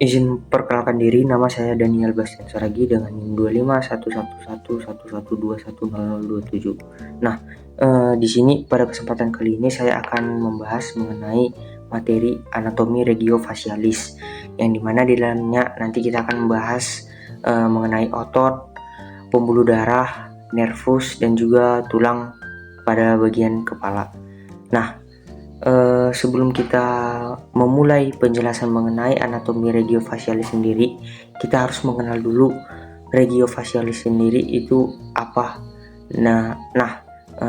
Izin perkenalkan diri, nama saya Daniel Bastian Saragi dengan NIM 25111112100027. Nah, di sini pada kesempatan kali ini saya akan membahas mengenai materi anatomi regiofacialis, yang dimana di dalamnya nanti kita akan membahas mengenai otot, pembuluh darah, nervus, dan juga tulang pada bagian kepala. Nah, sebelum kita memulai penjelasan mengenai anatomi regiofacialis sendiri, kita harus mengenal dulu regiofacialis sendiri itu apa.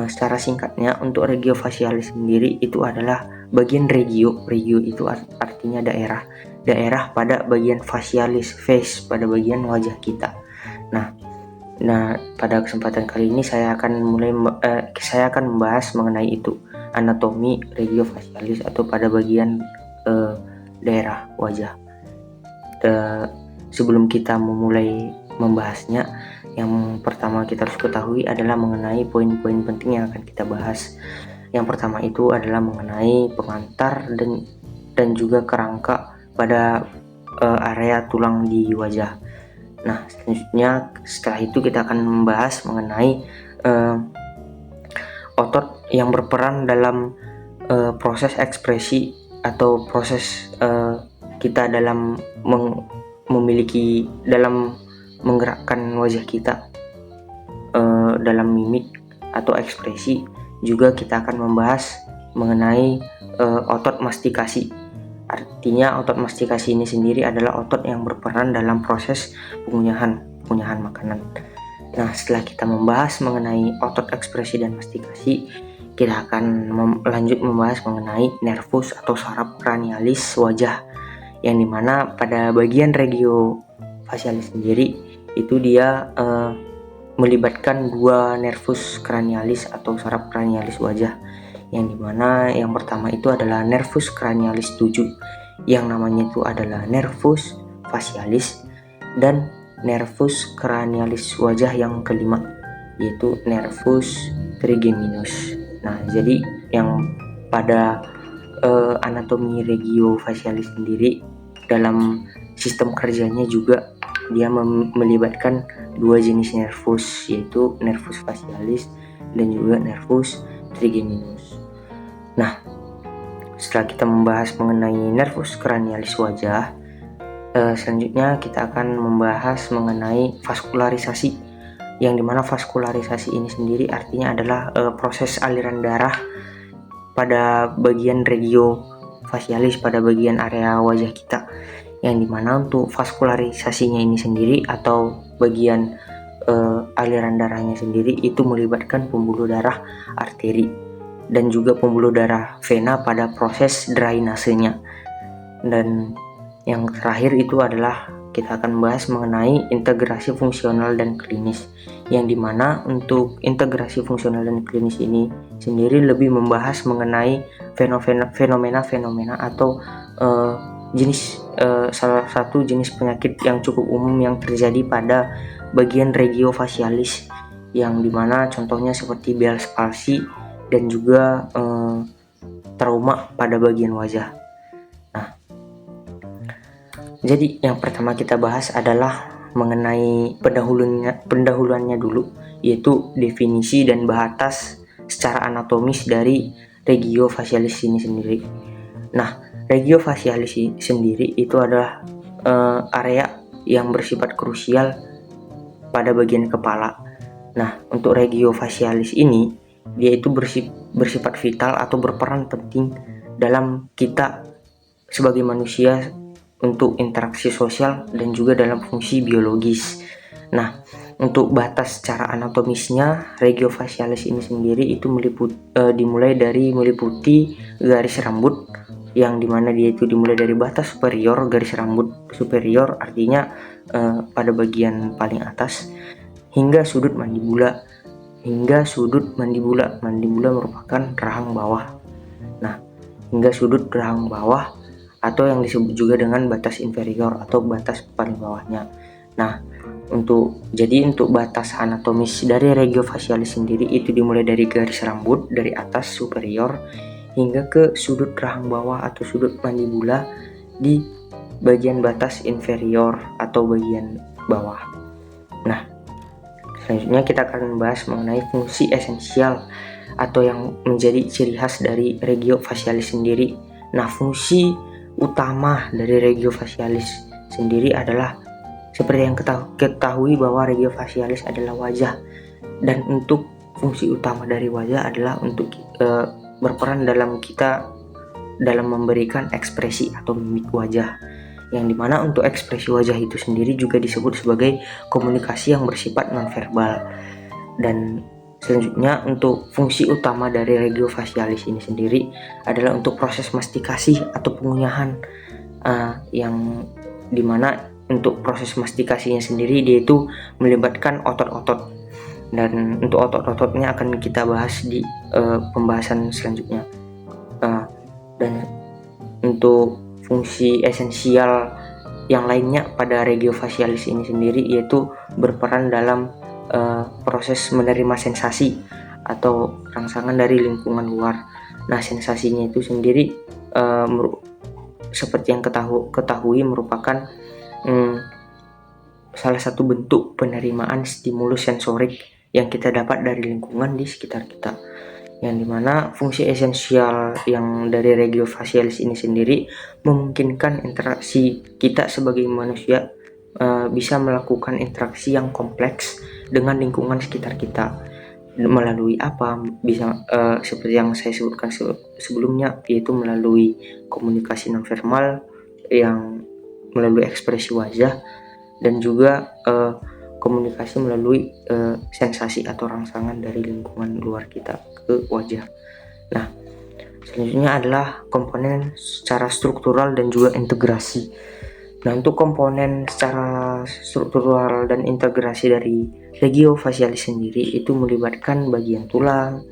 Secara singkatnya untuk regiofacialis sendiri itu adalah bagian regio itu artinya daerah pada bagian facialis, face, pada bagian wajah kita. Nah, pada kesempatan kali ini saya akan membahas mengenai itu, anatomi regiofacialis atau pada bagian daerah wajah. Sebelum kita memulai membahasnya, yang pertama kita harus ketahui adalah mengenai poin-poin penting yang akan kita bahas. Yang pertama itu adalah mengenai pengantar dan juga kerangka pada area tulang di wajah. Nah, selanjutnya setelah itu kita akan membahas mengenai otot yang berperan dalam proses ekspresi atau proses kita dalam menggerakkan wajah kita dalam mimik atau ekspresi. Juga kita akan membahas mengenai otot mastikasi. Artinya otot mastikasi ini sendiri adalah otot yang berperan dalam proses pengunyahan makanan. Nah, setelah kita membahas mengenai otot ekspresi dan mastikasi, kita akan lanjut membahas mengenai nervus atau saraf kranialis wajah, yang dimana pada bagian regiofacialis sendiri itu dia melibatkan dua nervus kranialis atau saraf kranialis wajah, yang dimana yang pertama itu adalah nervus kranialis 7 yang namanya itu adalah nervus facialis, dan nervus kranialis wajah yang kelima yaitu nervus trigeminus. Nah, jadi yang pada anatomi regiofacialis sendiri dalam sistem kerjanya juga dia melibatkan dua jenis nervus, yaitu nervus facialis dan juga nervus trigeminus. Nah, setelah kita membahas mengenai nervus kranialis wajah, selanjutnya kita akan membahas mengenai vaskularisasi, yang dimana vaskularisasi ini sendiri artinya adalah proses aliran darah pada bagian regiofacialis, pada bagian area wajah kita, yang dimana untuk vaskularisasinya ini sendiri atau bagian aliran darahnya sendiri itu melibatkan pembuluh darah arteri dan juga pembuluh darah vena pada proses drainasenya. Dan yang terakhir itu adalah kita akan membahas mengenai integrasi fungsional dan klinis, yang dimana untuk integrasi fungsional dan klinis ini sendiri lebih membahas mengenai fenomena-fenomena atau salah satu jenis penyakit yang cukup umum yang terjadi pada bagian regiofacialis, yang dimana contohnya seperti Bell's palsy dan juga trauma pada bagian wajah. Nah, jadi yang pertama kita bahas adalah mengenai pendahuluannya dulu, yaitu definisi dan batas secara anatomis dari regiofacialis ini sendiri. Nah, regiofacialis sendiri itu adalah area yang bersifat krusial pada bagian kepala. Nah, untuk regiofacialis ini dia itu bersifat vital atau berperan penting dalam kita sebagai manusia untuk interaksi sosial dan juga dalam fungsi biologis. Nah, untuk batas secara anatomisnya, regiofacialis ini sendiri itu dimulai dari meliputi garis rambut, yang dimana dia itu dimulai dari batas superior. Garis rambut superior artinya pada bagian paling atas hingga sudut mandibula. Mandibula merupakan rahang bawah. Nah, hingga sudut rahang bawah atau yang disebut juga dengan batas inferior atau batas paling bawahnya. Nah, untuk batas anatomis dari regiofacialis sendiri itu dimulai dari garis rambut dari atas superior hingga ke sudut rahang bawah atau sudut mandibula di bagian batas inferior atau bagian bawah. Nah, selanjutnya kita akan membahas mengenai fungsi esensial atau yang menjadi ciri khas dari regio facialis sendiri. Nah, fungsi utama dari regio facialis sendiri adalah seperti yang ketahui bahwa regio facialis adalah wajah, dan untuk fungsi utama dari wajah adalah untuk berperan dalam kita dalam memberikan ekspresi atau mimik wajah, yang dimana untuk ekspresi wajah itu sendiri juga disebut sebagai komunikasi yang bersifat nonverbal. Dan selanjutnya untuk fungsi utama dari regio facialis ini sendiri adalah untuk proses mastikasi atau pengunyahan, yang dimana untuk proses mastikasinya sendiri dia itu melibatkan otot-otot, dan untuk otot-ototnya akan kita bahas di pembahasan selanjutnya. Dan untuk fungsi esensial yang lainnya pada regio facialis ini sendiri yaitu berperan dalam proses menerima sensasi atau rangsangan dari lingkungan luar. Nah, sensasinya itu sendiri seperti yang ketahui merupakan salah satu bentuk penerimaan stimulus sensorik yang kita dapat dari lingkungan di sekitar kita, yang dimana fungsi esensial yang dari regio facialis ini sendiri memungkinkan interaksi kita sebagai manusia bisa melakukan interaksi yang kompleks dengan lingkungan sekitar kita melalui apa, bisa seperti yang saya sebutkan sebelumnya, yaitu melalui komunikasi nonverbal yang melalui ekspresi wajah, dan juga komunikasi melalui sensasi atau rangsangan dari lingkungan luar kita ke wajah. Nah, selanjutnya adalah komponen secara struktural dan juga integrasi. Nah, untuk komponen secara struktural dan integrasi dari regio facialis sendiri itu melibatkan bagian tulang,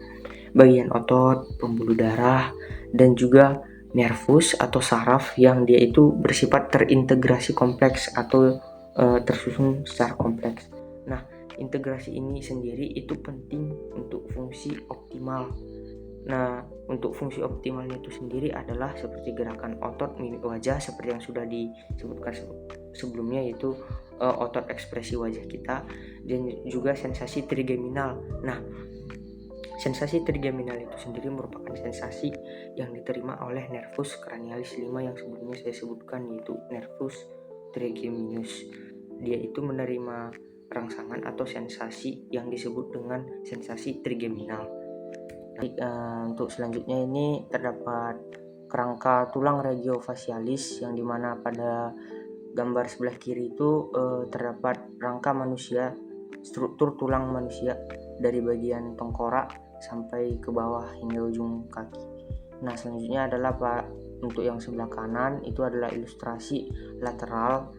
bagian otot, pembuluh darah, dan juga nervus atau saraf yang dia itu bersifat terintegrasi kompleks atau tersusun secara kompleks. Nah, integrasi ini sendiri itu penting untuk fungsi optimal. Nah, untuk fungsi optimalnya itu sendiri adalah seperti gerakan otot mimik wajah seperti yang sudah disebutkan sebelumnya, yaitu otot ekspresi wajah kita, dan juga sensasi trigeminal. Nah, sensasi trigeminal itu sendiri merupakan sensasi yang diterima oleh nervus cranialis 5 yang sebelumnya saya sebutkan, yaitu nervus trigeminus. Dia itu menerima rangsangan atau sensasi yang disebut dengan sensasi trigeminal. Untuk selanjutnya ini terdapat kerangka tulang regio facialis, yang dimana pada gambar sebelah kiri itu terdapat rangka manusia, struktur tulang manusia dari bagian tengkorak sampai ke bawah hingga ujung kaki. Nah, selanjutnya adalah untuk yang sebelah kanan itu adalah ilustrasi lateral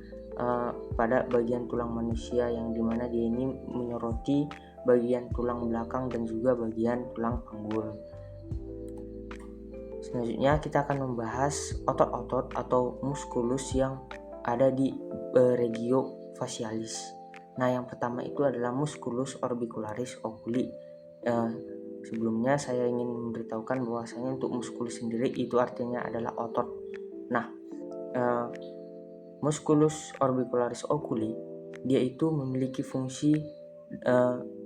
pada bagian tulang manusia, yang dimana dia ini menyoroti bagian tulang belakang dan juga bagian tulang panggul. Selanjutnya kita akan membahas otot-otot atau muskulus yang ada di regio facialis. Nah, yang pertama itu adalah musculus orbicularis oculi. Sebelumnya saya ingin memberitahukan bahwasanya untuk muskulus sendiri itu artinya adalah otot. Nah, musculus orbicularis oculi dia itu memiliki fungsi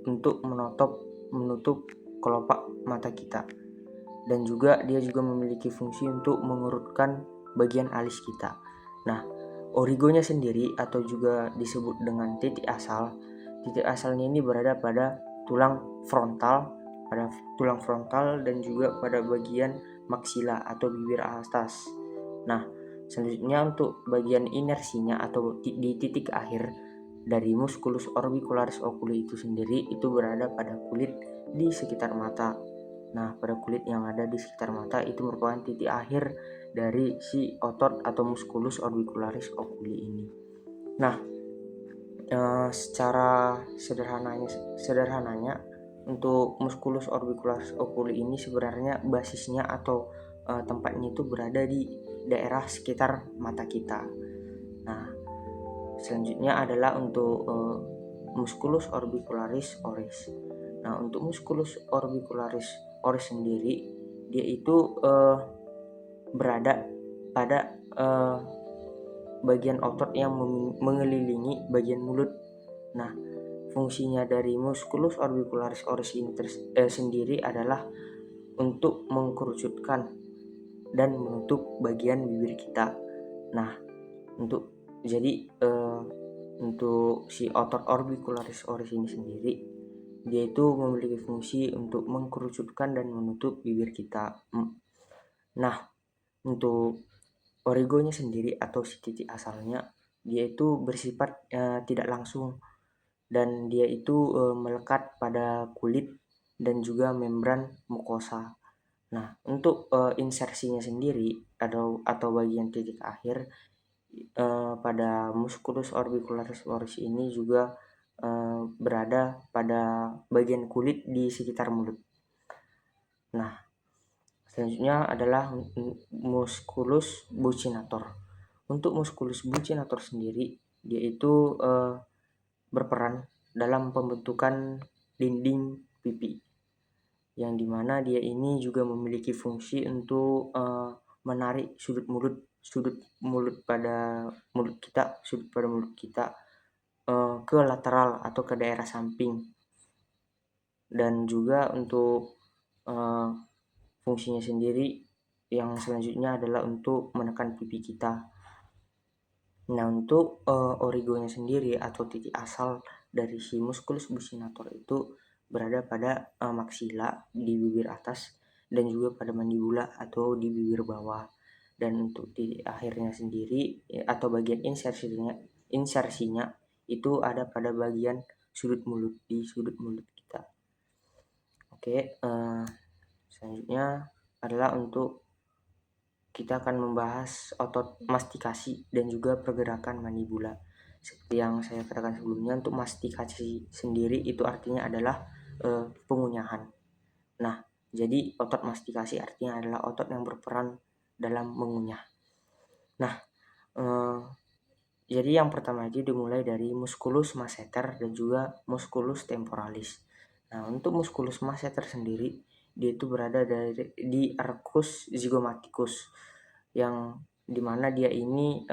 untuk menutup kelopak mata kita, dan juga dia juga memiliki fungsi untuk mengurutkan bagian alis kita. Nah, origonya sendiri atau juga disebut dengan titik asalnya ini berada pada tulang frontal dan juga pada bagian maksila atau bibir atas. Nah, selanjutnya untuk bagian inersinya atau di titik akhir dari musculus orbicularis oculi itu sendiri itu berada pada kulit di sekitar mata. Nah, pada kulit yang ada di sekitar mata itu merupakan titik akhir dari si otot atau musculus orbicularis oculi ini. Nah, secara sederhananya untuk musculus orbicularis oculi ini sebenarnya basisnya atau tempatnya itu berada di daerah sekitar mata kita. Nah, selanjutnya adalah untuk musculus orbicularis oris. Nah, untuk musculus orbicularis oris sendiri dia itu berada pada bagian otot yang mengelilingi bagian mulut. Nah, fungsinya dari musculus orbicularis oris ini sendiri adalah untuk mengkerucutkan dan menutup bagian bibir kita. Nah, untuk si otot orbicularis oris ini sendiri, dia itu memiliki fungsi untuk mengkerucutkan dan menutup bibir kita. Nah, untuk origonya sendiri atau si titik asalnya, dia itu bersifat tidak langsung, dan dia itu melekat pada kulit dan juga membran mukosa. Nah, untuk insersinya sendiri atau bagian titik akhir pada musculus orbicularis oris ini juga berada pada bagian kulit di sekitar mulut. Nah, selanjutnya adalah musculus buccinator. Untuk musculus buccinator sendiri, dia itu berperan dalam pembentukan dinding pipi, yang dimana dia ini juga memiliki fungsi untuk menarik sudut mulut pada mulut kita ke lateral atau ke daerah samping, dan juga untuk fungsinya sendiri yang selanjutnya adalah untuk menekan pipi kita. Nah, untuk origonya sendiri atau titik asal dari si musculus buccinator itu berada pada maksila di bibir atas dan juga pada mandibula atau di bibir bawah. Dan untuk titik akhirnya sendiri atau bagian insersinya itu ada pada bagian di sudut mulut kita. Oke, selanjutnya adalah untuk kita akan membahas otot mastikasi dan juga pergerakan mandibula. Seperti yang saya katakan sebelumnya, untuk mastikasi sendiri itu artinya adalah pengunyahan. Nah, jadi otot mastikasi artinya adalah otot yang berperan dalam mengunyah. Nah, jadi yang pertama itu dimulai dari musculus masseter dan juga musculus temporalis. Nah, untuk musculus masseter sendiri, dia itu berada di arcus zygomaticus, yang dimana dia ini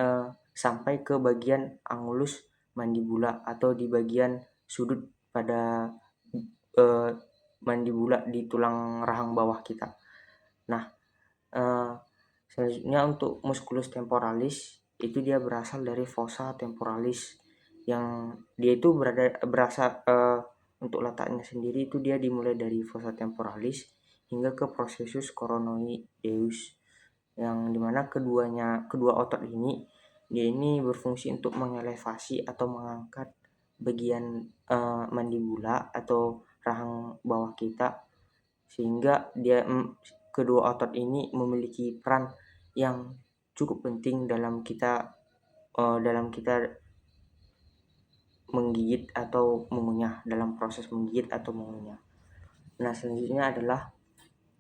sampai ke bagian angulus mandibula atau di bagian sudut pada mandibula di tulang rahang bawah kita. Nah, selanjutnya untuk musculus temporalis itu dia berasal dari fossa temporalis, yang dia itu berasal untuk letaknya sendiri itu dia dimulai dari fossa temporalis hingga ke processus coronoideus, yang dimana kedua otot ini dia ini berfungsi untuk mengelevasi atau mengangkat bagian mandibula atau rahang bawah kita, sehingga kedua otot ini memiliki peran yang cukup penting dalam kita menggigit atau mengunyah, dalam proses menggigit atau mengunyah. Nah, selanjutnya adalah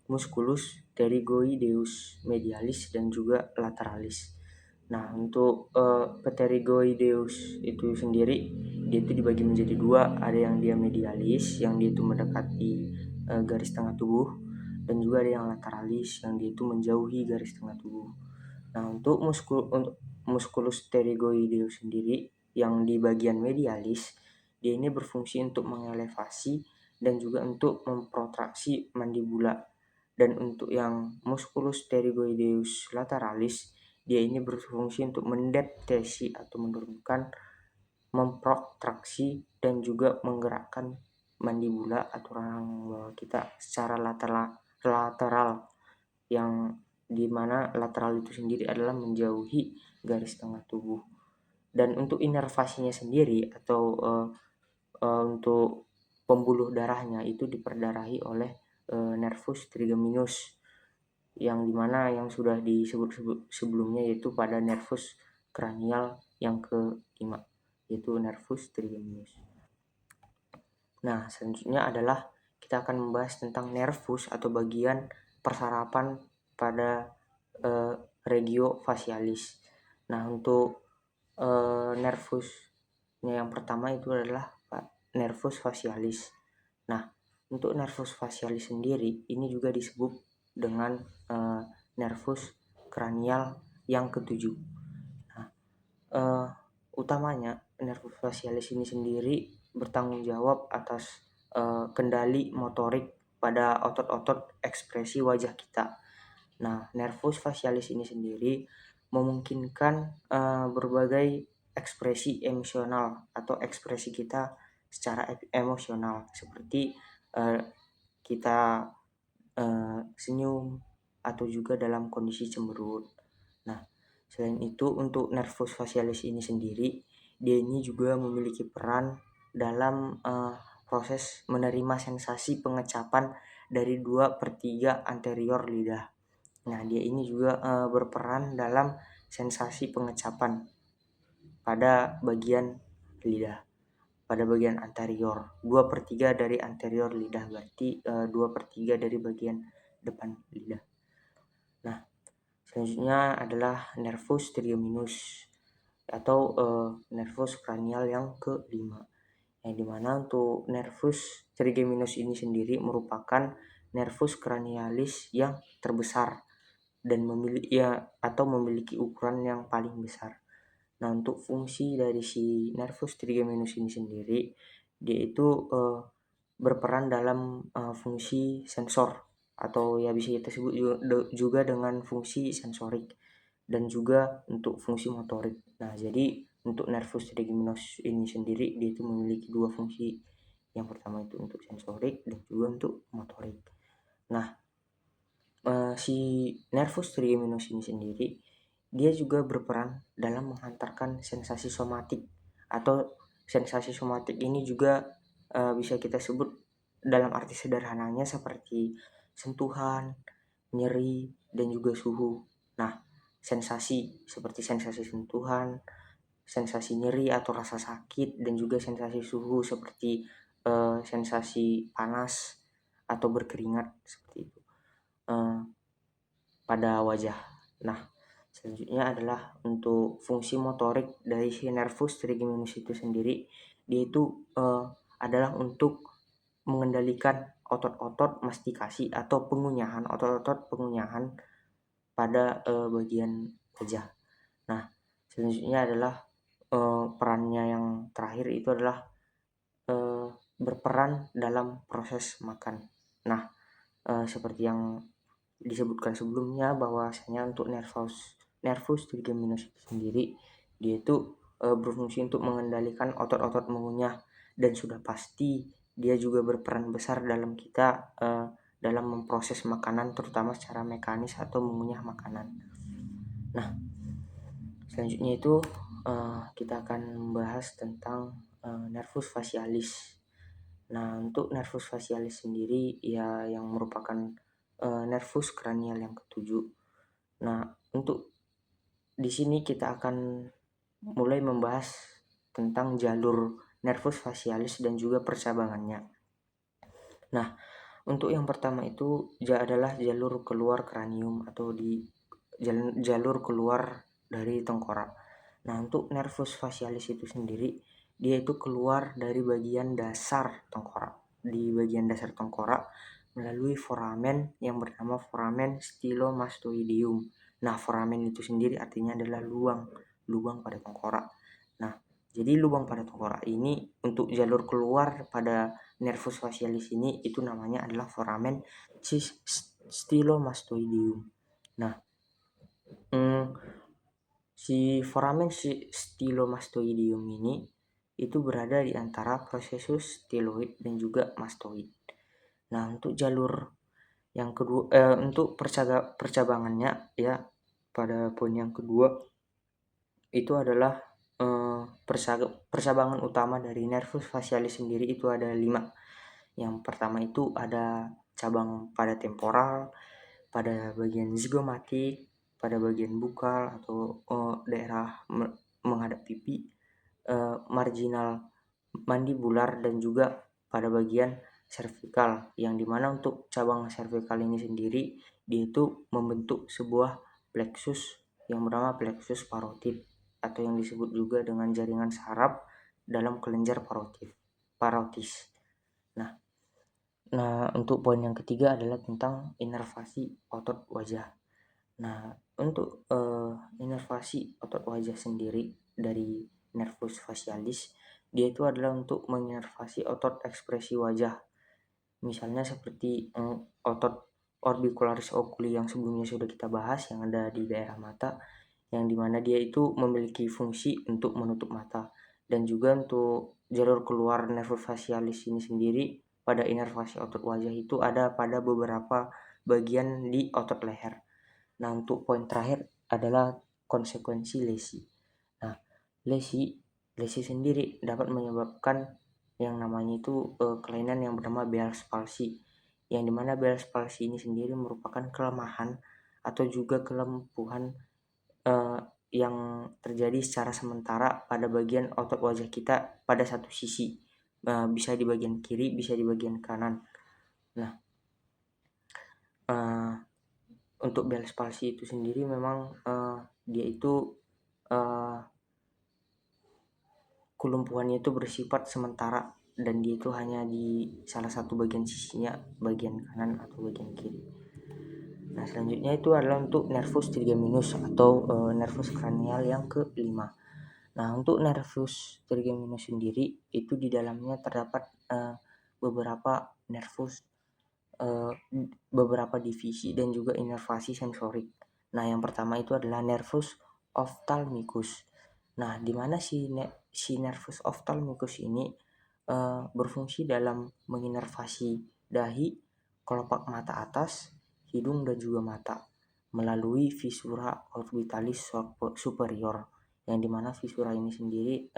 musculus pterygoideus medialis dan juga lateralis. Nah, untuk pterygoideus itu sendiri dia itu dibagi menjadi dua, ada yang dia medialis yang dia itu mendekati garis tengah tubuh, dan juga ada yang lateralis yang dia itu menjauhi garis tengah tubuh. Nah, untuk musculus pterygoideus sendiri yang di bagian medialis, dia ini berfungsi untuk mengelevasi dan juga untuk memprotraksi mandibula. Dan untuk yang musculus pterygoideus lateralis, dia ini berfungsi untuk mendeptesi atau menurunkan, memprotraksi dan juga menggerakkan mandibula atau rahang bawah kita secara lateral, yang dimana lateral itu sendiri adalah menjauhi garis tengah tubuh. Dan untuk inervasinya sendiri atau untuk pembuluh darahnya itu diperdarahi oleh nervus trigeminus, yang dimana yang sudah disebut sebelumnya yaitu pada nervus kranial yang kelima, yaitu nervus trigeminus. Nah, selanjutnya adalah kita akan membahas tentang nervus atau bagian persarapan pada regio facialis. Nah, untuk nervusnya yang pertama itu adalah nervus facialis. Nah, untuk nervus facialis sendiri ini juga disebut dengan nervus kranial yang ketujuh. Nah, utamanya nervus facialis ini sendiri bertanggung jawab atas kendali motorik pada otot-otot ekspresi wajah kita. Nah, nervus facialis ini sendiri memungkinkan berbagai ekspresi emosional atau ekspresi kita secara emosional, seperti kita senyum atau juga dalam kondisi cemberut. Nah, selain itu untuk nervus facialis ini sendiri, dia ini juga memiliki peran dalam proses menerima sensasi pengecapan dari 2/3 anterior lidah. Nah, dia ini juga berperan dalam sensasi pengecapan pada bagian lidah, pada bagian anterior. 2/3 dari anterior lidah berarti 2/3 dari bagian depan lidah. Nah, selanjutnya adalah nervus trigeminus atau nervus kranial yang kelima. Yang dimana untuk nervus trigeminus ini sendiri merupakan nervus cranialis yang terbesar dan memiliki ukuran yang paling besar. Nah, untuk fungsi dari si nervus trigeminus ini sendiri, dia itu berperan dalam fungsi sensor, atau ya bisa kita sebut juga dengan fungsi sensorik, dan juga untuk fungsi motorik. Nah, jadi untuk nervus trigeminus ini sendiri, dia itu memiliki dua fungsi. Yang pertama itu untuk sensorik dan juga untuk motorik. Nah, si nervus trigeminus ini sendiri, dia juga berperan dalam menghantarkan sensasi somatik, atau sensasi somatik ini juga bisa kita sebut dalam arti sederhananya seperti sentuhan, nyeri, dan juga suhu. Nah, sensasi seperti sensasi sentuhan, sensasi nyeri atau rasa sakit, dan juga sensasi suhu seperti sensasi panas atau berkeringat seperti itu pada wajah. Nah, selanjutnya adalah untuk fungsi motorik dari si nervus trigeminus itu sendiri, dia itu adalah untuk mengendalikan otot-otot mastikasi atau pengunyahan, otot-otot pengunyahan pada bagian wajah. Nah, selanjutnya adalah perannya yang terakhir itu adalah berperan dalam proses makan. Nah, seperti yang disebutkan sebelumnya bahwasanya untuk nervus trigeminus sendiri, dia itu berfungsi untuk mengendalikan otot-otot mengunyah, dan sudah pasti dia juga berperan besar dalam kita dalam memproses makanan, terutama secara mekanis atau mengunyah makanan. Nah, selanjutnya itu kita akan membahas tentang nervus facialis. Nah, untuk nervus facialis sendiri ya yang merupakan nervus kranial yang ketujuh. Nah, untuk di sini kita akan mulai membahas tentang jalur nervus facialis dan juga percabangannya. Nah, untuk yang pertama itu adalah jalur keluar kranium atau di jalur keluar dari tengkorak. Nah, untuk nervus facialis itu sendiri, dia itu keluar dari bagian dasar tengkorak. Di bagian dasar tengkorak melalui foramen yang bernama foramen stylomastoideum. Nah, foramen itu sendiri artinya adalah lubang pada tengkorak. Nah, jadi lubang pada tengkorak ini untuk jalur keluar pada nervus facialis ini itu namanya adalah foramen stylomastoideum. Nah, si foramen stylomastoideum ini itu berada di antara processus styloid dan juga mastoid. Nah, untuk jalur yang kedua untuk percabangannya ya pada poin yang kedua itu adalah percabangan utama dari nervus facialis sendiri itu ada 5. Yang pertama itu ada cabang pada temporal, pada bagian zigomatik, pada bagian bukal atau daerah menghadap pipi, marginal mandibular, dan juga pada bagian cervical, yang dimana untuk cabang cervical ini sendiri dia itu membentuk sebuah plexus yang bernama plexus parotid, atau yang disebut juga dengan jaringan saraf dalam kelenjar parotis. Nah, untuk poin yang ketiga adalah tentang inervasi otot wajah. Nah, untuk inervasi otot wajah sendiri dari nervus facialis, dia itu adalah untuk menginervasi otot ekspresi wajah. Misalnya seperti otot orbicularis oculi yang sebelumnya sudah kita bahas, yang ada di daerah mata, yang dimana dia itu memiliki fungsi untuk menutup mata. Dan juga untuk jalur keluar nervus facialis ini sendiri pada inervasi otot wajah itu ada pada beberapa bagian di otot leher. Nah, untuk poin terakhir adalah konsekuensi lesi. Nah, lesi sendiri dapat menyebabkan yang namanya itu kelainan yang bernama Bell's palsy. Yang dimana Bell's palsy ini sendiri merupakan kelemahan atau juga kelumpuhan yang terjadi secara sementara pada bagian otot wajah kita pada satu sisi. Bisa di bagian kiri, bisa di bagian kanan. Nah, untuk Bell's palsy itu sendiri memang dia itu kelumpuhannya itu bersifat sementara dan dia itu hanya di salah satu bagian sisinya, bagian kanan atau bagian kiri. Nah, selanjutnya itu adalah untuk nervus trigeminus atau nervus kranial yang kelima. Nah, untuk nervus trigeminus sendiri itu di dalamnya terdapat beberapa nervus, beberapa divisi dan juga inervasi sensorik. Nah, yang pertama itu adalah nervus ophthalmicus. Nah, di mana si nervus ophthalmicus ini berfungsi dalam menginervasi dahi, kelopak mata atas, hidung dan juga mata melalui visura orbitalis superior, yang dimana visura ini sendiri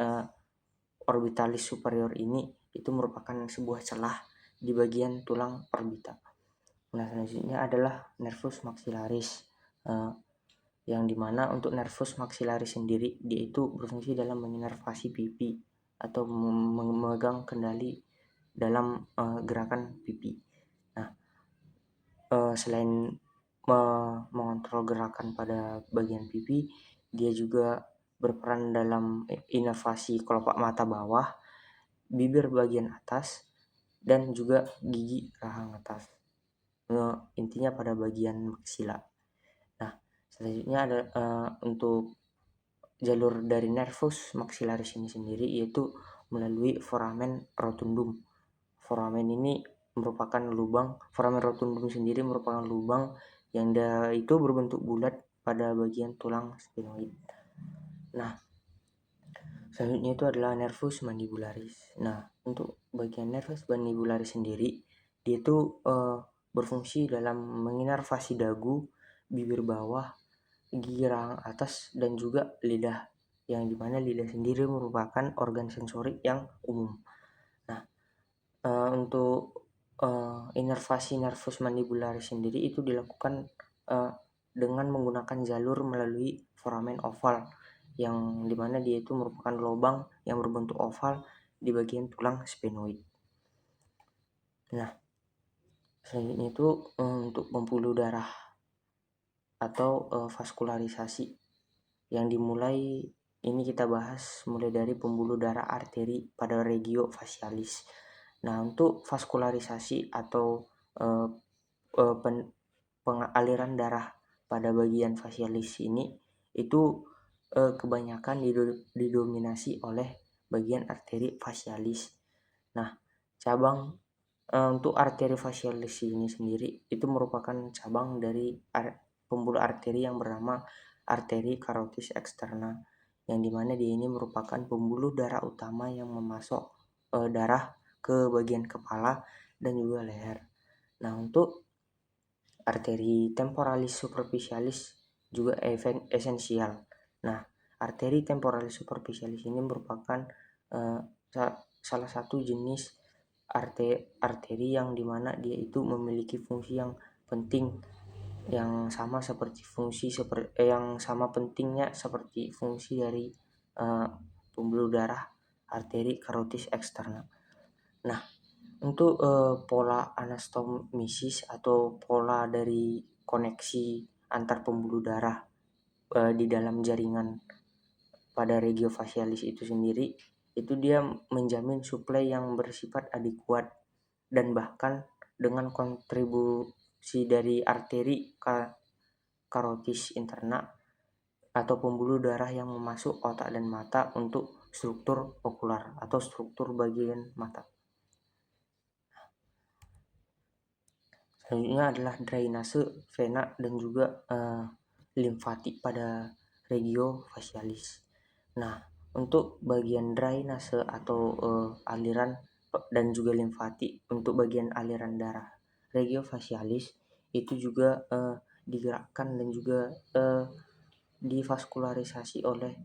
orbitalis superior ini itu merupakan sebuah celah di bagian tulang orbita. Nah, selanjutnya adalah nervus maxillaris, yang dimana untuk nervus maxillaris sendiri dia itu berfungsi dalam menginervasi pipi atau memegang kendali dalam gerakan pipi. Nah, selain mengontrol gerakan pada bagian pipi, dia juga berperan dalam inervasi kelopak mata bawah, bibir bagian atas, dan juga gigi rahang atas. Intinya pada bagian maksila. Nah, selanjutnya ada untuk jalur dari nervus maxillaris ini sendiri yaitu melalui foramen rotundum. Foramen ini merupakan lubang, foramen rotundum sendiri merupakan lubang yang itu berbentuk bulat pada bagian tulang sphenoid. Nah, selanjutnya itu adalah nervus mandibularis. Nah, untuk bagian nervus mandibularis sendiri dia itu berfungsi dalam menginervasi dagu, bibir bawah, gigi rahang atas, dan juga lidah, yang dimana lidah sendiri merupakan organ sensorik yang umum. Nah, untuk inervasi nervus mandibularis sendiri itu dilakukan dengan menggunakan jalur melalui foramen oval, yang dimana dia itu merupakan lubang yang berbentuk oval di bagian tulang sphenoid. Nah, selanjutnya itu untuk pembuluh darah atau vaskularisasi yang dimulai ini kita bahas mulai dari pembuluh darah arteri pada regio facialis. Nah, untuk vaskularisasi atau pengaliran darah pada bagian facialis ini itu kebanyakan didominasi oleh bagian arteri facialis. Nah, cabang untuk arteri facialis ini sendiri itu merupakan cabang dari pembuluh arteri yang bernama arteri carotis externa, yang dimana dia ini merupakan pembuluh darah utama yang memasok darah ke bagian kepala dan juga leher. Nah, untuk arteri temporalis superficialis juga esensial. Nah, arteri temporalis superficialis ini merupakan salah satu jenis arteri yang dimana dia itu memiliki fungsi yang penting, yang sama pentingnya seperti fungsi dari pembuluh darah arteri carotis externa. Nah, untuk pola anastomosis atau pola dari koneksi antar pembuluh darah di dalam jaringan pada regio facialis itu sendiri, itu dia menjamin suplai yang bersifat adekuat, dan bahkan dengan kontribusi dari arteri carotis interna, atau pembuluh darah yang memasuk otak dan mata untuk struktur okular atau struktur bagian mata. Selanjutnya adalah drainase vena dan juga limfatik pada regio facialis. Nah, untuk bagian drainase atau aliran dan juga limfatik untuk bagian aliran darah regio facialis itu juga digerakkan dan juga divaskularisasi oleh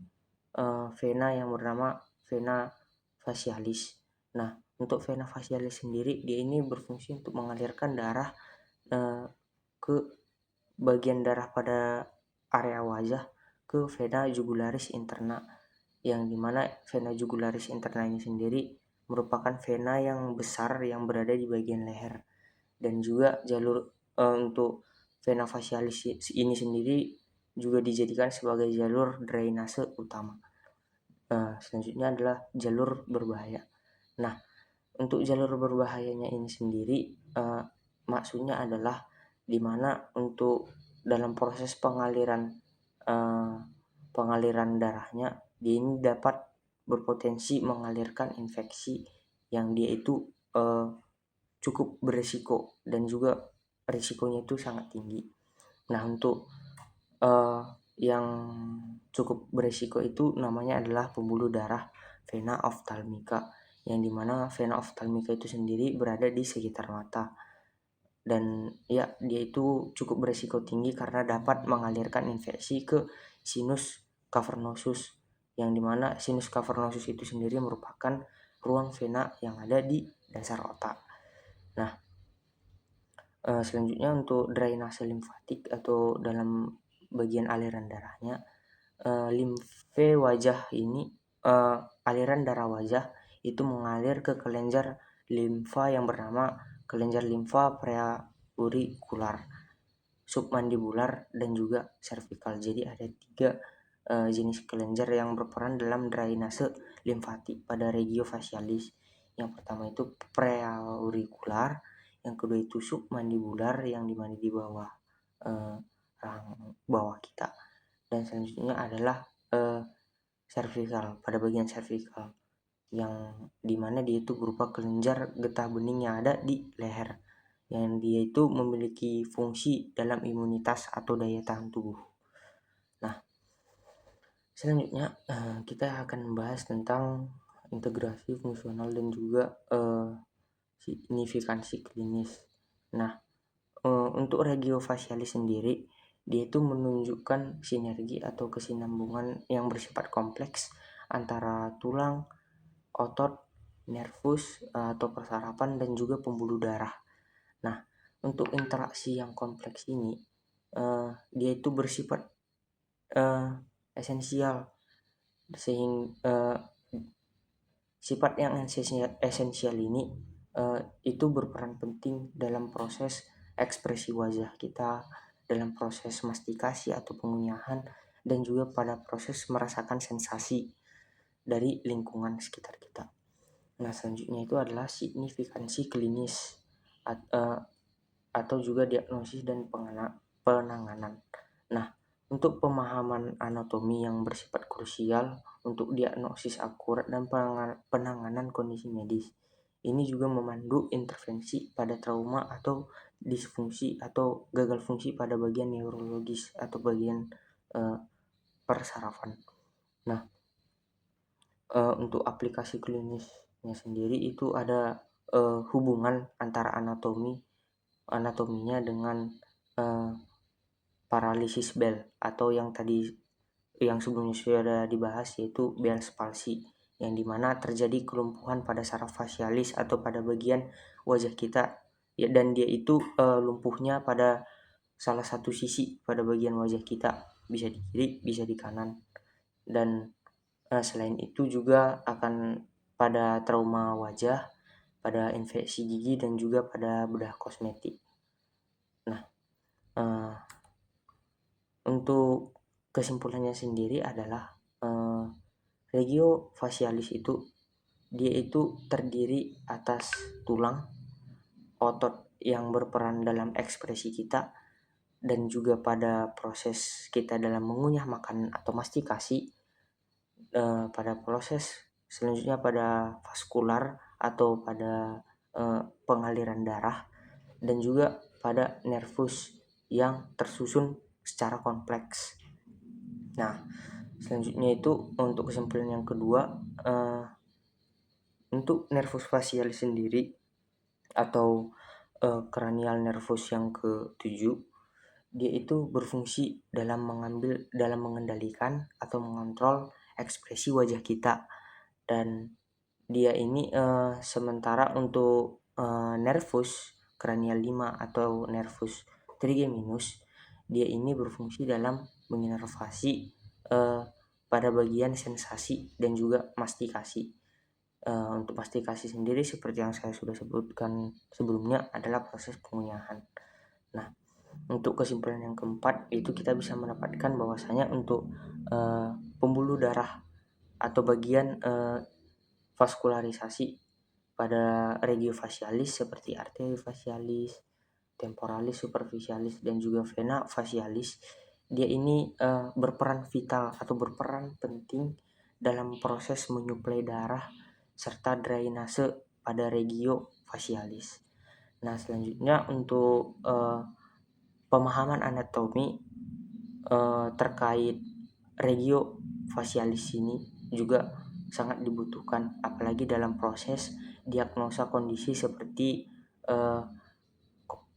vena yang bernama vena facialis. Nah, untuk vena facialis sendiri dia ini berfungsi untuk mengalirkan darah ke bagian darah pada area wajah ke vena jugularis interna, yang dimana vena jugularis interna ini sendiri merupakan vena yang besar yang berada di bagian leher, dan juga jalur untuk vena facialis ini sendiri juga dijadikan sebagai jalur drainase utama. Selanjutnya adalah jalur berbahaya. Nah, untuk jalur berbahayanya ini sendiri maksudnya adalah dimana untuk dalam proses pengaliran darahnya dia ini dapat berpotensi mengalirkan infeksi yang dia itu cukup beresiko dan juga risikonya itu sangat tinggi. Nah, untuk yang cukup beresiko itu namanya adalah pembuluh darah vena ophthalmica, yang dimana vena ophthalmica itu sendiri berada di sekitar mata, dan ya dia itu cukup beresiko tinggi karena dapat mengalirkan infeksi ke sinus cavernosus, yang dimana sinus cavernosus itu sendiri merupakan ruang vena yang ada di dasar otak. Nah, selanjutnya untuk drainase limfatik atau dalam bagian aliran darahnya, limfe wajah ini, aliran darah wajah itu mengalir ke kelenjar limfa yang bernama kelenjar limfa preaurikular, submandibular, dan juga cervical. Jadi ada 3 jenis kelenjar yang berperan dalam drainase limfatik pada regio facialis. Yang pertama itu preaurikular, yang kedua itu submandibular yang dimana di bawah rahang bawah kita, dan selanjutnya adalah cervical pada bagian cervical, yang dimana dia itu berupa kelenjar getah bening yang ada di leher, yang dia itu memiliki fungsi dalam imunitas atau daya tahan tubuh. Nah, selanjutnya kita akan membahas tentang integrasi fungsional dan juga signifikansi klinis. Nah, untuk regio facialis sendiri dia itu menunjukkan sinergi atau kesinambungan yang bersifat kompleks antara tulang, otot, nervus atau persarapan, dan juga pembuluh darah. Nah, untuk interaksi yang kompleks ini dia itu bersifat esensial, sehingga sifat yang esensial ini itu berperan penting dalam proses ekspresi wajah kita, dalam proses mastikasi atau pengunyahan, dan juga pada proses merasakan sensasi dari lingkungan sekitar kita. Nah, selanjutnya itu adalah signifikansi klinis atau juga diagnosis dan penanganan. Nah, untuk pemahaman anatomi yang bersifat krusial untuk diagnosis akurat dan penanganan kondisi medis, ini juga memandu intervensi pada trauma atau disfungsi atau gagal fungsi pada bagian neurologis atau bagian persarafan. Nah, untuk aplikasi klinisnya sendiri itu ada hubungan antara anatominya dengan paralisis Bell atau yang sebelumnya sudah dibahas, yaitu Bell's palsy, yang dimana terjadi kelumpuhan pada saraf facialis atau pada bagian wajah kita ya, dan dia itu lumpuhnya pada salah satu sisi pada bagian wajah kita, bisa di kiri bisa di kanan, dan selain itu juga akan pada trauma wajah, pada infeksi gigi, dan juga pada bedah kosmetik. Nah, untuk kesimpulannya sendiri adalah regio facialis itu dia itu terdiri atas tulang, otot yang berperan dalam ekspresi kita, dan juga pada proses kita dalam mengunyah makanan atau mastikasi, pada proses selanjutnya pada vaskular atau pada pengaliran darah, dan juga pada nervus yang tersusun secara kompleks. Nah, selanjutnya itu untuk kesimpulan yang kedua, untuk nervus facialis sendiri atau cranial nervus yang ke-7, dia itu berfungsi dalam mengendalikan atau mengontrol ekspresi wajah kita. Dan dia ini sementara untuk nervus cranial 5 atau nervus trigeminus, dia ini berfungsi dalam menginervasi pada bagian sensasi dan juga mastikasi. Untuk mastikasi sendiri seperti yang saya sudah sebutkan sebelumnya adalah proses pengunyahan. Nah, untuk kesimpulan yang keempat itu kita bisa mendapatkan bahwasanya untuk pembuluh darah atau bagian vaskularisasi pada regio facialis seperti arteri facialis, temporalis superficialis, dan juga vena facialis, dia ini berperan vital atau berperan penting dalam proses menyuplai darah serta drainase pada regio facialis. Nah, selanjutnya untuk pemahaman anatomi terkait regio facialis ini juga sangat dibutuhkan, apalagi dalam proses diagnosa kondisi seperti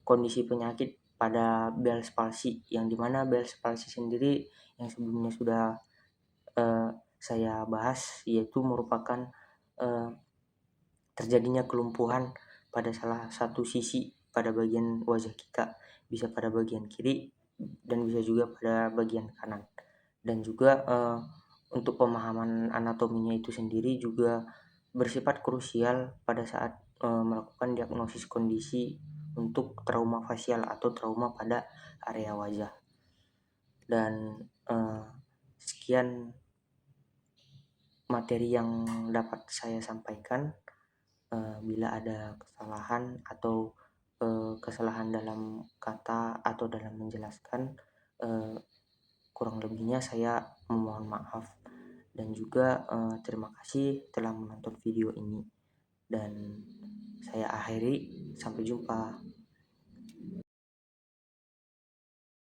kondisi penyakit pada Bell's palsy, yang dimana Bell's palsy sendiri yang sebelumnya sudah saya bahas, yaitu merupakan terjadinya kelumpuhan pada salah satu sisi pada bagian wajah kita, bisa pada bagian kiri dan bisa juga pada bagian kanan. Dan juga untuk pemahaman anatominya itu sendiri juga bersifat krusial pada saat melakukan diagnosis kondisi untuk trauma fasial atau trauma pada area wajah. Dan sekian materi yang dapat saya sampaikan. Bila ada kesalahan atau kesalahan dalam kata atau dalam menjelaskan, kurang lebihnya saya memohon maaf. Dan juga terima kasih telah menonton video ini, dan saya akhiri, sampai jumpa.